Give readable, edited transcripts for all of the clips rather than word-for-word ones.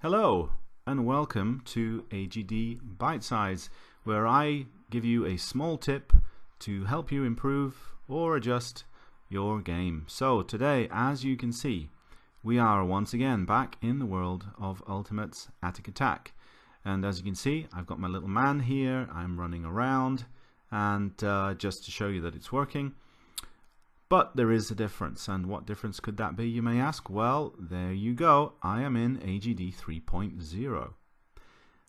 Hello and welcome to AGD Bytesize, where I give you a small tip to help you improve or adjust your game. So today, as you can see, we are once again back in the world of Ultimate's Attic Attack. And as you can see, I've got my little man here, I'm running around, and just to show you that it's working. But there is a difference, and what difference could that be, you may ask? Well, there you go. I am in AGD 3.0.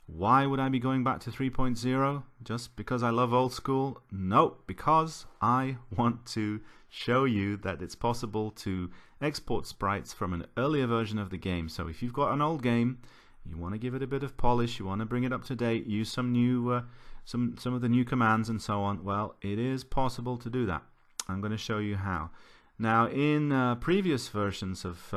Why would I be going back to 3.0? Just because I love old school? No, because I want to show you that it's possible to export sprites from an earlier version of the game. So if you've got an old game, you want to give it a bit of polish, you want to bring it up to date, use some new, some of the new commands and so on, well, it is possible to do that. I'm going to show you how. Now, in previous versions of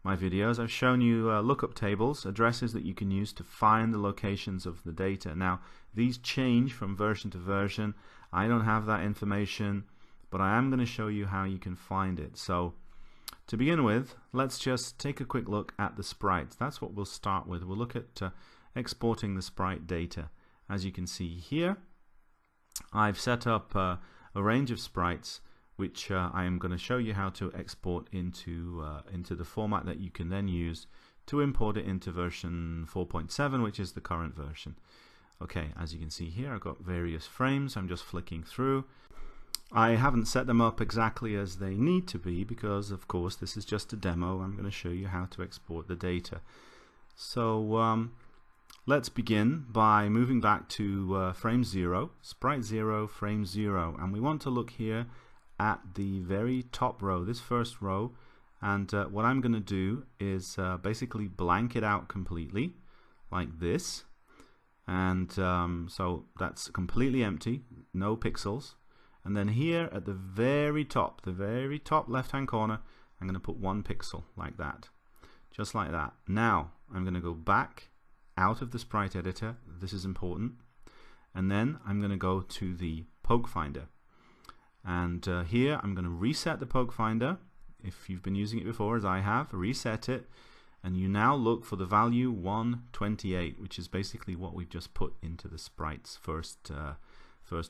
my videos, I've shown you lookup tables, addresses that you can use to find the locations of the data. Now, these change from version to version. I don't have that information, but I am going to show you how you can find it. So, to begin with, let's just take a quick look at the sprites. That's what we'll start with. We'll look at exporting the sprite data. As you can see here, I've set up a range of sprites which I am going to show you how to export into the format that you can then use to import it into version 4.7, which is the current version. Okay, as you can see here, I've got various frames. I'm just flicking through. I haven't set them up exactly as they need to be because, of course, this is just a demo. I'm going to show you how to export the data. So let's begin by moving back to frame 0, sprite 0, frame 0, and we want to look here at the very top row, this first row, and what I'm going to do is basically blank it out completely like this, and so that's completely empty, no pixels. And then here at the very top left hand corner, I'm going to put 1 pixel like that, just like that. Now I'm going to go back out of the sprite editor, this is important, and then I'm going to go to the poke finder. And here I'm going to reset the poke finder. If you've been using it before, as I have, reset it, and you now look for the value 128, which is basically what we've just put into the sprite's first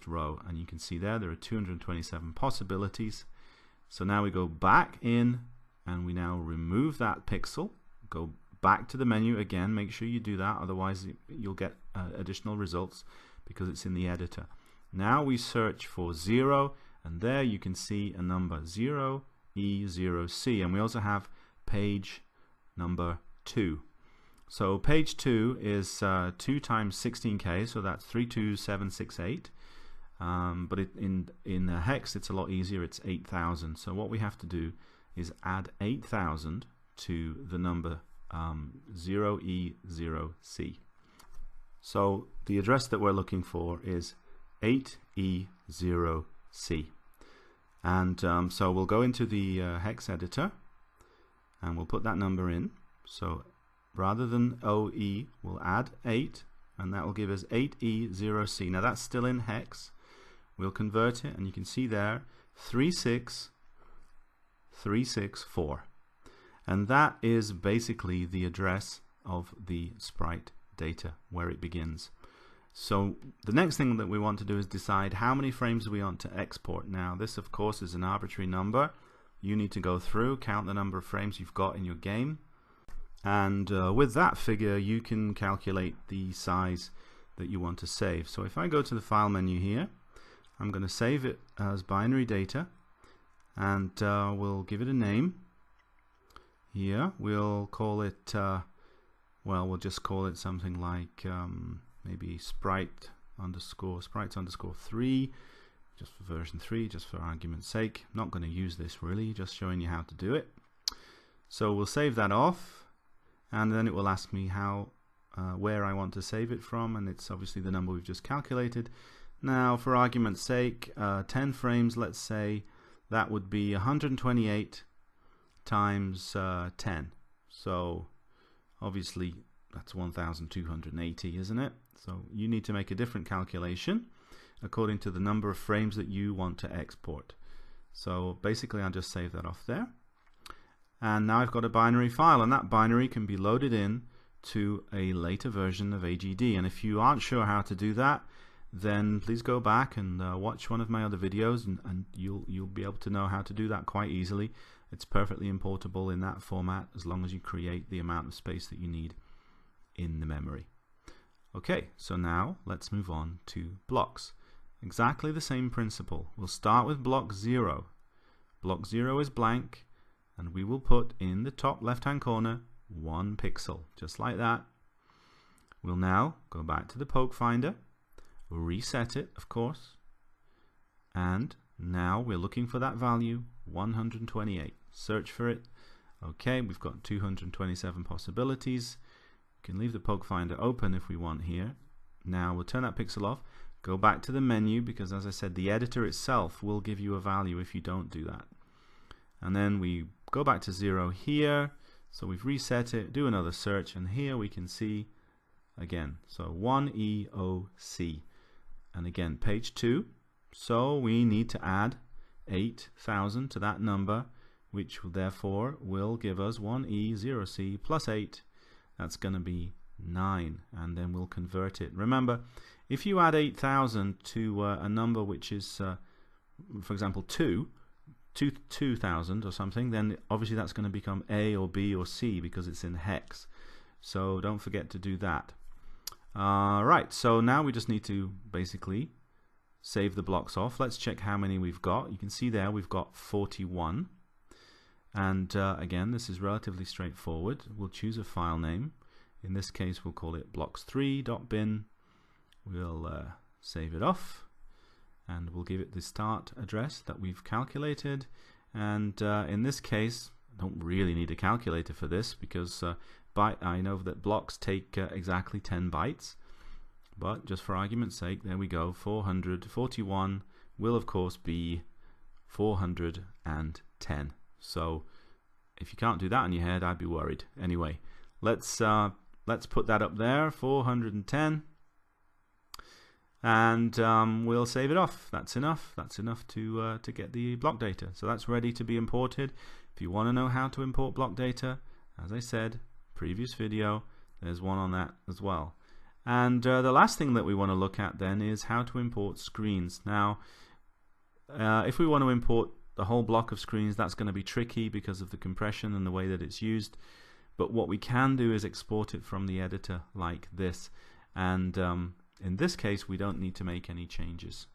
row. And you can see there are 227 possibilities. So now we go back in and we now remove that pixel, go back to the menu again, make sure you do that, otherwise you'll get additional results because it's in the editor. Now we search for 0, and there you can see a number 0E0C, and we also have page number 2. So page 2 is 2 times 16K, so that's 32768. But in hex it's a lot easier, it's 8000. So what we have to do is add 8000 to the number 0E0C. So the address that we're looking for is 8E0C, and so we'll go into the hex editor and we'll put that number in. So rather than OE, we'll add 8, and that will give us 8E0C. Now that's still in hex. We'll convert it, and you can see there 36364, and that is basically the address of the sprite data, where it begins. So the next thing that we want to do is decide how many frames we want to export. Now this, of course, is an arbitrary number. You need to go through, count the number of frames you've got in your game, and with that figure you can calculate the size that you want to save. So if I go to the file menu here, I'm going to save it as binary data, and we'll give it a name. Here we'll call it well, we'll just call it something like maybe sprites underscore 3, just for version 3, just for argument's sake. I'm not going to use this really, just showing you how to do it. So we'll save that off, and then it will ask me how where I want to save it from, and it's obviously the number we've just calculated. Now for argument's sake, 10 frames, let's say that would be 128 times 10. So obviously that's 1280, isn't it? So you need to make a different calculation according to the number of frames that you want to export. So basically I'll just save that off there. And now I've got a binary file, and that binary can be loaded in to a later version of AGD. And if you aren't sure how to do that, then please go back and watch one of my other videos, and you'll be able to know how to do that quite easily. It's perfectly importable in that format as long as you create the amount of space that you need in the memory. Okay, so now let's move on to blocks. Exactly the same principle. We'll start with block 0. Block 0 is blank, and we will put in the top left hand corner 1 pixel, just like that. We'll now go back to the poke finder, reset it, of course, and now we're looking for that value 128. Search for it. Okay, we've got 227 possibilities. We can leave the poke finder open if we want here. Now we'll turn that pixel off, go back to the menu, because as I said, the editor itself will give you a value if you don't do that. And then we go back to 0 here, so we've reset it, do another search, and here we can see again, so 1EOC, and again page 2, so we need to add 8,000 to that number, which therefore will give us 1E0C plus 8. That's going to be 9, and then we'll convert it. Remember, if you add 8,000 to a number which is, for example, 2,000 or something, then obviously that's going to become A or B or C because it's in hex. So don't forget to do that. Right, so now we just need to basically save the blocks off. Let's check how many we've got. You can see there we've got 41. And again, this is relatively straightforward. We'll choose a file name. In this case, we'll call it blocks3.bin. We'll save it off, and we'll give it the start address that we've calculated. And in this case, I don't really need a calculator for this, because I know that blocks take exactly 10 bytes. But just for argument's sake, there we go. 441 will of course be 410. So if you can't do that in your head, I'd be worried. Anyway, let's put that up there, 410, and we'll save it off. That's enough. That's enough to get the block data. So that's ready to be imported. If you want to know how to import block data, as I said, previous video, there's one on that as well. And the last thing that we want to look at then is how to import screens. Now, if we want to import the whole block of screens, that's going to be tricky because of the compression and the way that it's used. But what we can do is export it from the editor like this. And in this case, we don't need to make any changes.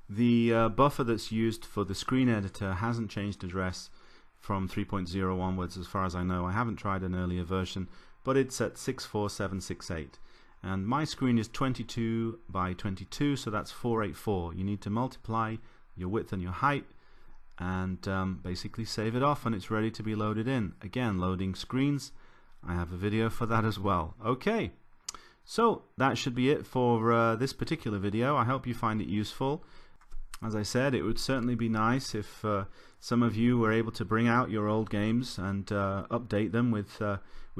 The buffer that's used for the screen editor hasn't changed address from 3.0 onwards, as far as I know. I haven't tried an earlier version, but it's at 64768. And my screen is 22 by 22, so that's 484. You need to multiply your width and your height, and basically save it off, and it's ready to be loaded in. Again, loading screens, I have a video for that as well. Okay, so that should be it for this particular video. I hope you find it useful. As I said, it would certainly be nice if some of you were able to bring out your old games and update them with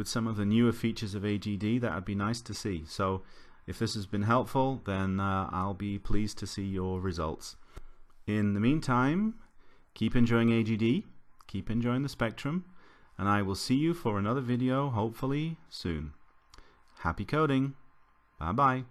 some of the newer features of AGD. That would be nice to see. So if this has been helpful, then I'll be pleased to see your results. In the meantime, keep enjoying AGD, keep enjoying the Spectrum, and I will see you for another video, hopefully soon. Happy coding. Bye bye.